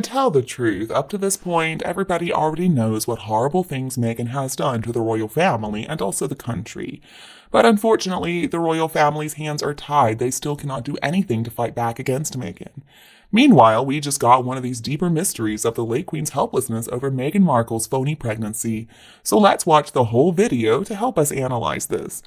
tell the truth, up to this point, everybody already knows what horrible things Meghan has done to the royal family and also the country. But unfortunately, the royal family's hands are tied. They still cannot do anything to fight back against Meghan. Meanwhile, we just got one of these deeper mysteries of the late Queen's helplessness over Meghan Markle's phony pregnancy. So let's watch the whole video to help us analyze this.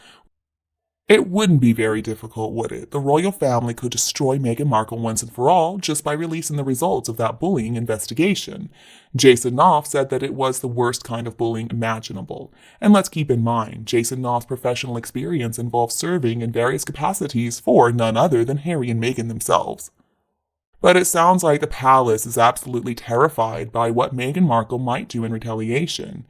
It wouldn't be very difficult, would it? The royal family could destroy Meghan Markle once and for all just by releasing the results of that bullying investigation. Jason Knopf said that it was the worst kind of bullying imaginable. And let's keep in mind, Jason Knopf's professional experience involves serving in various capacities for none other than Harry and Meghan themselves. But it sounds like the palace is absolutely terrified by what Meghan Markle might do in retaliation.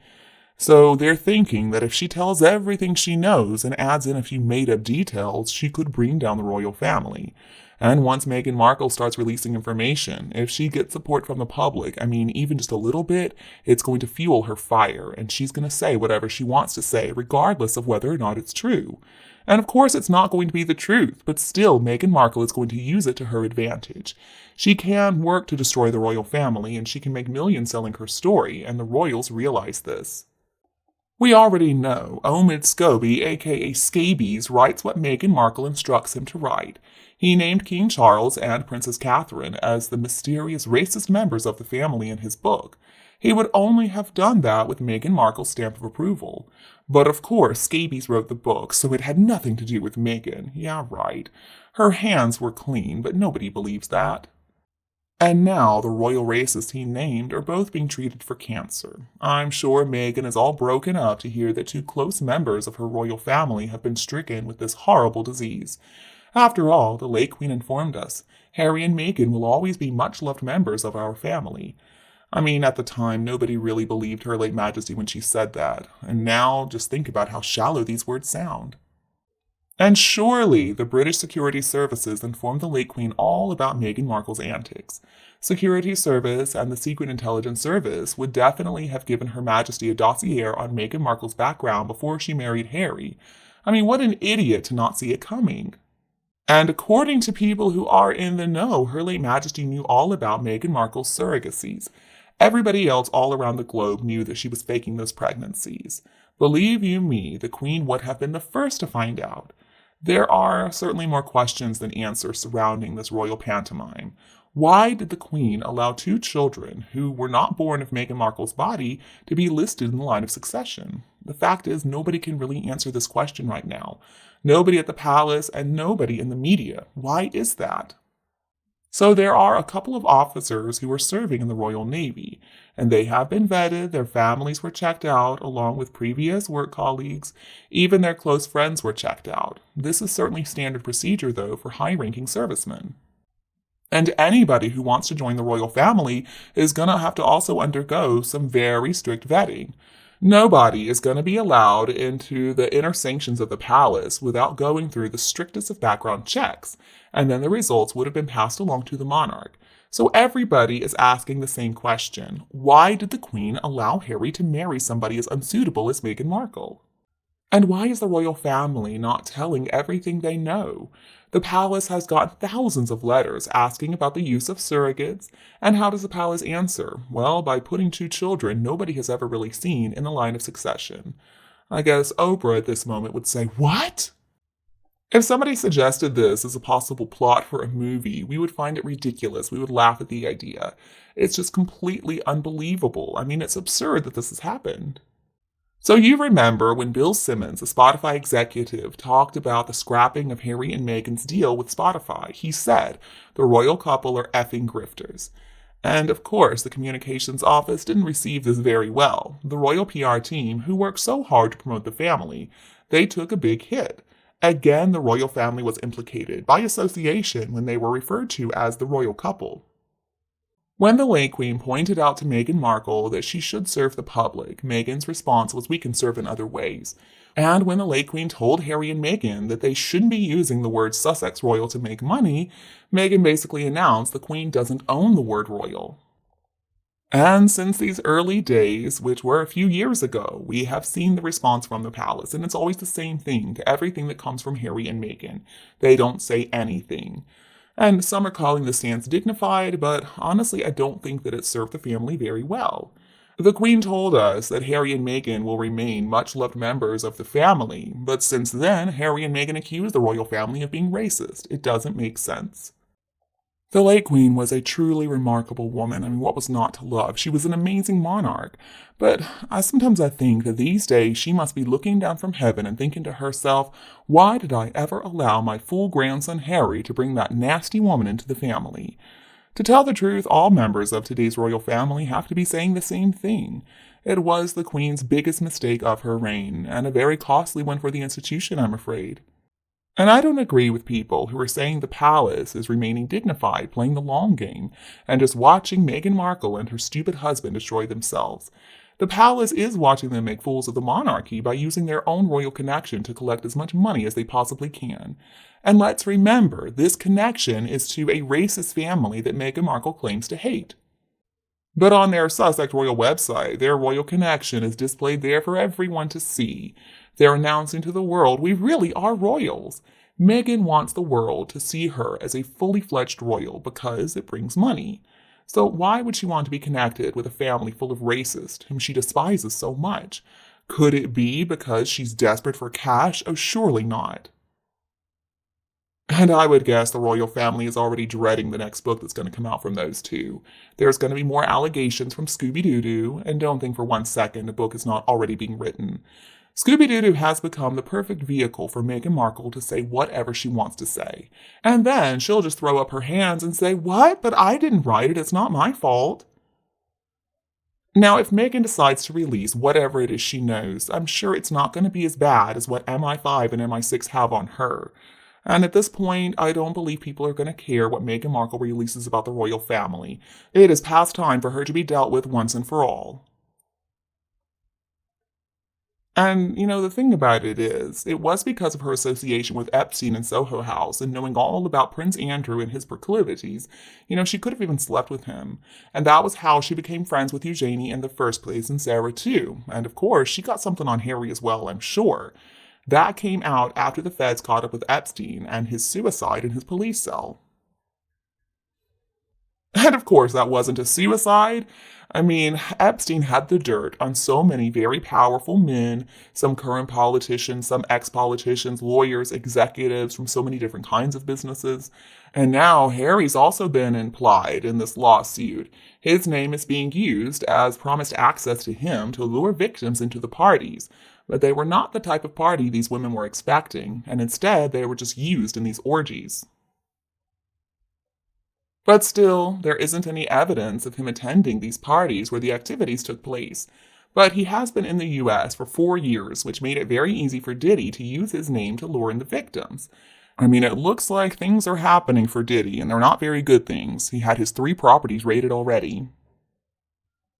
So they're thinking that if she tells everything she knows and adds in a few made-up details, she could bring down the royal family. And once Meghan Markle starts releasing information, if she gets support from the public, even just a little bit, it's going to fuel her fire, and she's going to say whatever she wants to say, regardless of whether or not it's true. And of course, it's not going to be the truth, but still, Meghan Markle is going to use it to her advantage. She can work to destroy the royal family, and she can make millions selling her story, and the royals realize this. We already know Omid Scobie, aka Scabies, writes what Meghan Markle instructs him to write. He named King Charles and Princess Catherine as the mysterious racist members of the family in his book. He would only have done that with Meghan Markle's stamp of approval. But of course, Scabies wrote the book, so it had nothing to do with Meghan. Yeah, right. Her hands were clean, but nobody believes that. And now the royal racists he named are both being treated for cancer. I'm sure Meghan is all broken up to hear that two close members of her royal family have been stricken with this horrible disease. After all, the late Queen informed us, Harry and Meghan will always be much-loved members of our family. At the time, nobody really believed Her late Majesty when she said that, and now just think about how shallow these words sound. And surely the British Security Services informed the late Queen all about Meghan Markle's antics. Security Service and the Secret Intelligence Service would definitely have given Her Majesty a dossier on Meghan Markle's background before she married Harry. What an idiot to not see it coming. And according to people who are in the know, Her late Majesty knew all about Meghan Markle's surrogacies. Everybody else all around the globe knew that she was faking those pregnancies. Believe you me, the Queen would have been the first to find out. There are certainly more questions than answers surrounding this royal pantomime. Why did the Queen allow two children who were not born of Meghan Markle's body to be listed in the line of succession? The fact is, nobody can really answer this question right now. Nobody at the palace and nobody in the media. Why is that? So there are a couple of officers who are serving in the Royal Navy, and they have been vetted, their families were checked out, along with previous work colleagues, even their close friends were checked out. This is certainly standard procedure, though, for high-ranking servicemen. And anybody who wants to join the royal family is going to have to also undergo some very strict vetting. Nobody is going to be allowed into the inner sanctions of the palace without going through the strictest of background checks, and then the results would have been passed along to the monarch. So everybody is asking the same question. Why did the Queen allow Harry to marry somebody as unsuitable as Meghan Markle? And why is the royal family not telling everything they know? The palace has gotten thousands of letters asking about the use of surrogates, and how does the palace answer? Well, by putting two children nobody has ever really seen in the line of succession. I guess Oprah at this moment would say, "What?" If somebody suggested this as a possible plot for a movie, we would find it ridiculous. We would laugh at the idea. It's just completely unbelievable. It's absurd that this has happened. So you remember when Bill Simmons, a Spotify executive, talked about the scrapping of Harry and Meghan's deal with Spotify. He said, the royal couple are effing grifters. And of course, the communications office didn't receive this very well. The royal PR team, who worked so hard to promote the family, they took a big hit. Again, the royal family was implicated by association when they were referred to as the royal couple. When the late Queen pointed out to Meghan Markle that she should serve the public, Meghan's response was, "We can serve in other ways." And when the late Queen told Harry and Meghan that they shouldn't be using the word Sussex royal to make money, Meghan basically announced the Queen doesn't own the word royal. And since these early days, which were a few years ago, we have seen the response from the palace, and it's always the same thing to everything that comes from Harry and Meghan. They don't say anything. And some are calling the stance dignified, but honestly, I don't think that it served the family very well. The Queen told us that Harry and Meghan will remain much loved members of the family, but since then, Harry and Meghan accused the royal family of being racist. It doesn't make sense. The late Queen was a truly remarkable woman. I mean, what was not to love? She was an amazing monarch. But sometimes I think that these days she must be looking down from heaven and thinking to herself, why did I ever allow my fool grandson Harry to bring that nasty woman into the family? To tell the truth, all members of today's royal family have to be saying the same thing. It was the Queen's biggest mistake of her reign, and a very costly one for the institution, I'm afraid. And I don't agree with people who are saying the palace is remaining dignified, playing the long game, and just watching Meghan Markle and her stupid husband destroy themselves. The palace is watching them make fools of the monarchy by using their own royal connection to collect as much money as they possibly can. And let's remember, this connection is to a racist family that Meghan Markle claims to hate. But on their Sussex royal website, their royal connection is displayed there for everyone to see. They're announcing to the world, we really are royals. Meghan wants the world to see her as a fully fledged royal because it brings money. So why would she want to be connected with a family full of racists whom she despises so much? Could it be because she's desperate for cash? Oh, surely not. And I would guess the royal family is already dreading the next book that's going to come out from those two. There's going to be more allegations from Scooby-Doo, and don't think for 1 second a book is not already being written. Scooby-Doo has become the perfect vehicle for Meghan Markle to say whatever she wants to say. And then she'll just throw up her hands and say, what? But I didn't write it. It's not my fault. Now, if Meghan decides to release whatever it is she knows, I'm sure it's not going to be as bad as what MI5 and MI6 have on her. And at this point, I don't believe people are going to care what Meghan Markle releases about the royal family. It is past time for her to be dealt with once and for all. And, the thing about it was because of her association with Epstein and Soho House and knowing all about Prince Andrew and his proclivities, she could have even slept with him. And that was how she became friends with Eugenie in the first place, and Sarah too. And of course, she got something on Harry as well, I'm sure. That came out after the feds caught up with Epstein and his suicide in his police cell. And of course, that wasn't a suicide. I mean, Epstein had the dirt on so many very powerful men, some current politicians, some ex-politicians, lawyers, executives from so many different kinds of businesses. And now Harry's also been implied in this lawsuit. His name is being used as promised access to him to lure victims into the parties. But they were not the type of party these women were expecting, and instead they were just used in these orgies. But still, there isn't any evidence of him attending these parties where the activities took place. But he has been in the US for 4 years, which made it very easy for Diddy to use his name to lure in the victims. I mean, it looks like things are happening for Diddy, and they're not very good things. He had his 3 properties raided already.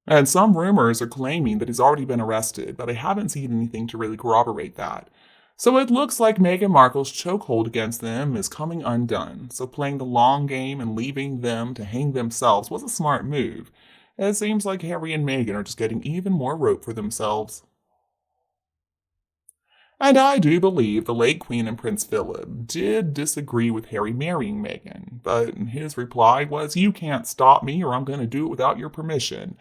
And some rumors are claiming that he's already been arrested, but I haven't seen anything to really corroborate that. So it looks like Meghan Markle's chokehold against them is coming undone, so playing the long game and leaving them to hang themselves was a smart move. It seems like Harry and Meghan are just getting even more rope for themselves. And I do believe the late Queen and Prince Philip did disagree with Harry marrying Meghan, but his reply was, you can't stop me or I'm going to do it without your permission.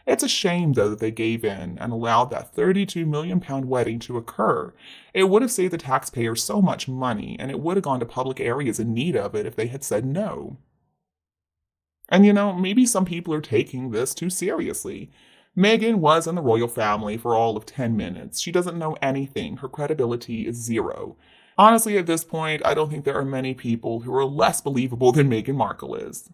It's a shame, though, that they gave in and allowed that £32 million wedding to occur. It would have saved the taxpayers so much money, and it would have gone to public areas in need of it if they had said no. And maybe some people are taking this too seriously. Meghan was in the royal family for all of 10 minutes. She doesn't know anything. Her credibility is 0. Honestly, at this point, I don't think there are many people who are less believable than Meghan Markle is.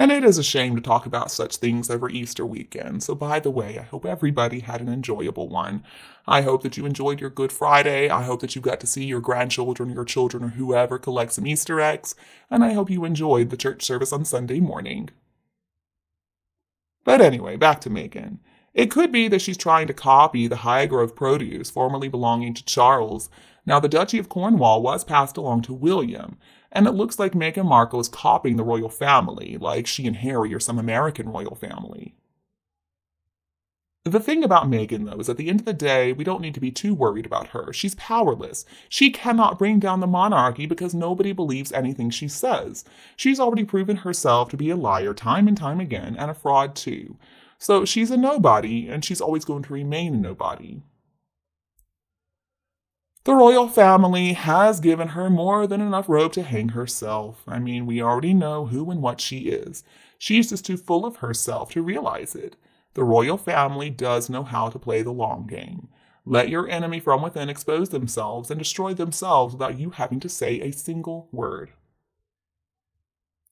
And it is a shame to talk about such things over Easter weekend. So by the way, I hope everybody had an enjoyable one. I hope that you enjoyed your Good Friday. I hope that you got to see your grandchildren, your children, or whoever collect some Easter eggs. And I hope you enjoyed the church service on Sunday morning. But anyway, back to Meghan. It could be that she's trying to copy the Highgrove produce formerly belonging to Charles. Now, the Duchy of Cornwall was passed along to William, and it looks like Meghan Markle is copying the royal family, like she and Harry are some American royal family. The thing about Meghan, though, is at the end of the day, we don't need to be too worried about her. She's powerless. She cannot bring down the monarchy because nobody believes anything she says. She's already proven herself to be a liar time and time again, and a fraud too. So she's a nobody, and she's always going to remain a nobody. The royal family has given her more than enough rope to hang herself. I mean, we already know who and what she is. She's just too full of herself to realize it. The royal family does know how to play the long game. Let your enemy from within expose themselves and destroy themselves without you having to say a single word.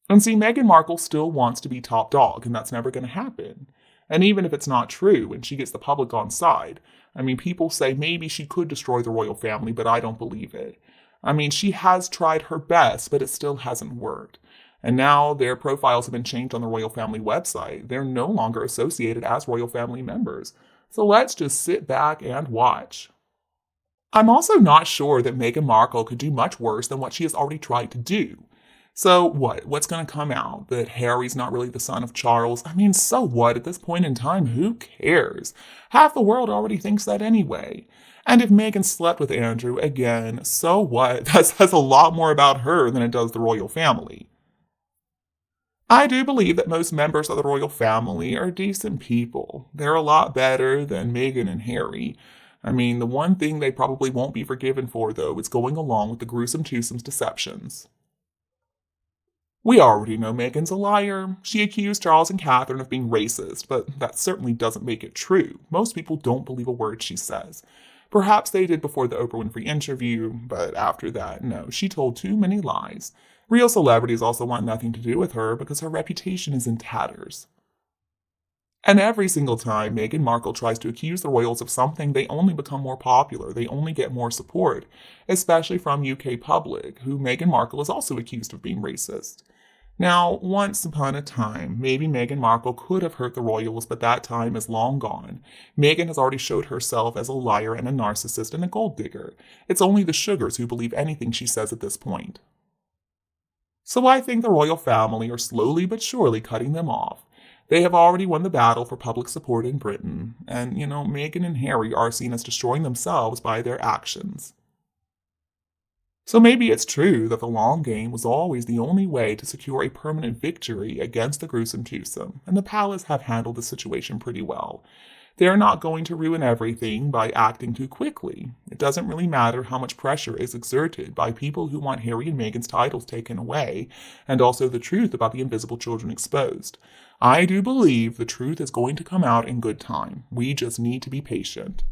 And see, Meghan Markle still wants to be top dog, and that's never going to happen. And even if it's not true and she gets the public on side, I mean, people say maybe she could destroy the royal family, but I don't believe it. I mean, she has tried her best, but it still hasn't worked. And now their profiles have been changed on the royal family website. They're no longer associated as royal family members. So let's just sit back and watch. I'm also not sure that Meghan Markle could do much worse than what she has already tried to do. So what? What's going to come out? That Harry's not really the son of Charles? I mean, so what? At this point in time, who cares? Half the world already thinks that anyway. And if Meghan slept with Andrew again, so what? That says a lot more about her than it does the royal family. I do believe that most members of the royal family are decent people. They're a lot better than Meghan and Harry. I mean, the one thing they probably won't be forgiven for, though, is going along with the gruesome twosome's deceptions. We already know Meghan's a liar. She accused Charles and Catherine of being racist, but that certainly doesn't make it true. Most people don't believe a word she says. Perhaps they did before the Oprah Winfrey interview, but after that, no, she told too many lies. Real celebrities also want nothing to do with her because her reputation is in tatters. And every single time Meghan Markle tries to accuse the royals of something, they only become more popular, they only get more support, especially from UK public, who Meghan Markle is also accused of being racist. Now, once upon a time, maybe Meghan Markle could have hurt the royals, but that time is long gone. Meghan has already showed herself as a liar and a narcissist and a gold digger. It's only the sugars who believe anything she says at this point. So I think the royal family are slowly but surely cutting them off. They have already won the battle for public support in Britain, and, Meghan and Harry are seen as destroying themselves by their actions. So maybe it's true that the long game was always the only way to secure a permanent victory against the gruesome twosome, and the palace have handled the situation pretty well. They are not going to ruin everything by acting too quickly. It doesn't really matter how much pressure is exerted by people who want Harry and Meghan's titles taken away, and also the truth about the invisible children exposed. I do believe the truth is going to come out in good time. We just need to be patient.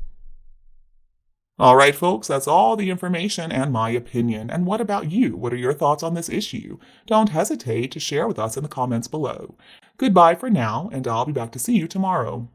All right, folks, that's all the information and my opinion. And what about you? What are your thoughts on this issue? Don't hesitate to share with us in the comments below. Goodbye for now, and I'll be back to see you tomorrow.